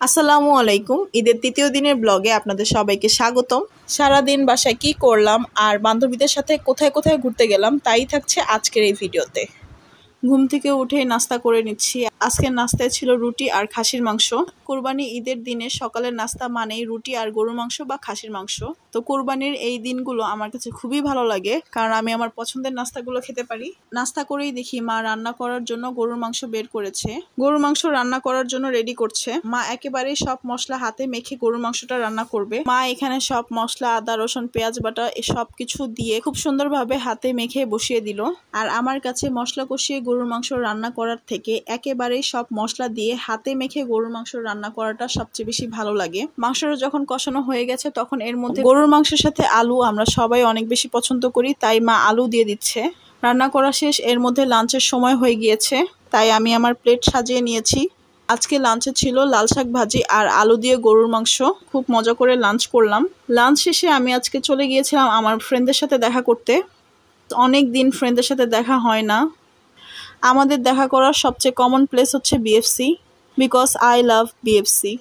আসসালামু আলাইকুম। ঈদের তৃতীয় দিনের ব্লগে আপনাদের সবাইকে স্বাগতম। সারাদিন বাসায় কি করলাম আর বান্ধবীদের সাথে কোথায় কোথায় ঘুরতে গেলাম তাই থাকছে আজকের এই ভিডিওতে। ঘুম থেকে উঠে নাস্তা করে নিচ্ছি। আজকের নাস্তায় ছিল রুটি আর খাসির মাংস। কুরবানি ঈদের দিনে সকালের নাস্তা মানেই রুটি আর গরুর মাংস বা খাসির মাংস। তো কুরবানির এই দিনগুলো আমার কাছে খুবই ভালো লাগে, কারণ আমি আমার পছন্দের নাস্তাগুলো খেতে পারি। নাস্তা করেই দেখি মা রান্না করার জন্য গরুর মাংস বের করেছে। গরুর মাংস রান্না করার জন্য রেডি করছে। মা একেবারেই সব মশলা হাতে মেখে গরুর মাংসটা রান্না করবে। মা এখানে সব মশলা, আদা, রসুন, পেঁয়াজ বাটা সব কিছু দিয়ে খুব সুন্দরভাবে হাতে মেখে বসিয়ে দিল। আর আমার কাছে মশলা কষিয়ে গরুর মাংস রান্না করার থেকে একেবারেই সব মশলা দিয়ে হাতে মেখে গরুর মাংস রান্না করাটা সবচেয়ে বেশি ভালো লাগে। মাংসটা যখন কষানো হয়ে গেছে তখন এর মধ্যে গরুর মাংসের সাথে আলু আমরা সবাই অনেক বেশি পছন্দ করি, তাই মা আলু দিয়ে দিচ্ছে। রান্না করা শেষ, এর মধ্যে লাঞ্চের সময় হয়ে গিয়েছে, তাই আমি আমার প্লেট সাজিয়ে নিয়েছি। আজকে লাঞ্চে ছিল লাল শাক ভাজি আর আলু দিয়ে গরুর মাংস। খুব মজা করে লাঞ্চ করলাম। লাঞ্চ শেষে আমি আজকে চলে গিয়েছিলাম আমার ফ্রেন্ডদের সাথে দেখা করতে। অনেক দিন ফ্রেন্ডদের সাথে দেখা হয় না। আমাদের দেখা করার সবচেয়ে কমন প্লেস হচ্ছে BFC, because I love BFC.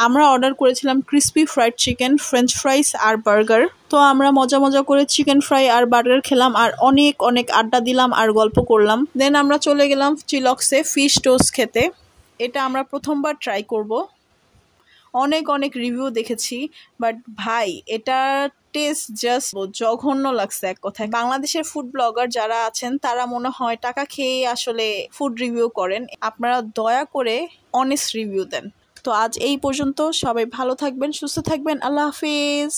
আমরা অর্ডার করেছিলাম crispy fried chicken, French fries আর বার্গার। তো আমরা মজা মজা করে চিকেন ফ্রাই আর বার্গার খেলাম আর অনেক অনেক আড্ডা দিলাম আর গল্প করলাম। দেন আমরা চলে গেলাম চিলক্সে ফিশ টোস্ট খেতে। এটা আমরা প্রথমবার ট্রাই করব। অনেক অনেক রিভিউ দেখেছি, বাট ভাই এটা টেস্ট জাস্ট জঘন্য লাগছে এক কথায়। বাংলাদেশের ফুড ব্লগার যারা আছেন তারা মনে হয় টাকা খেয়ে আসলে ফুড রিভিউ করেন। আপনারা দয়া করে অনেস্ট রিভিউ দেন। তো আজ এই পর্যন্ত। সবাই ভালো থাকবেন, সুস্থ থাকবেন। আল্লাহ হাফিজ।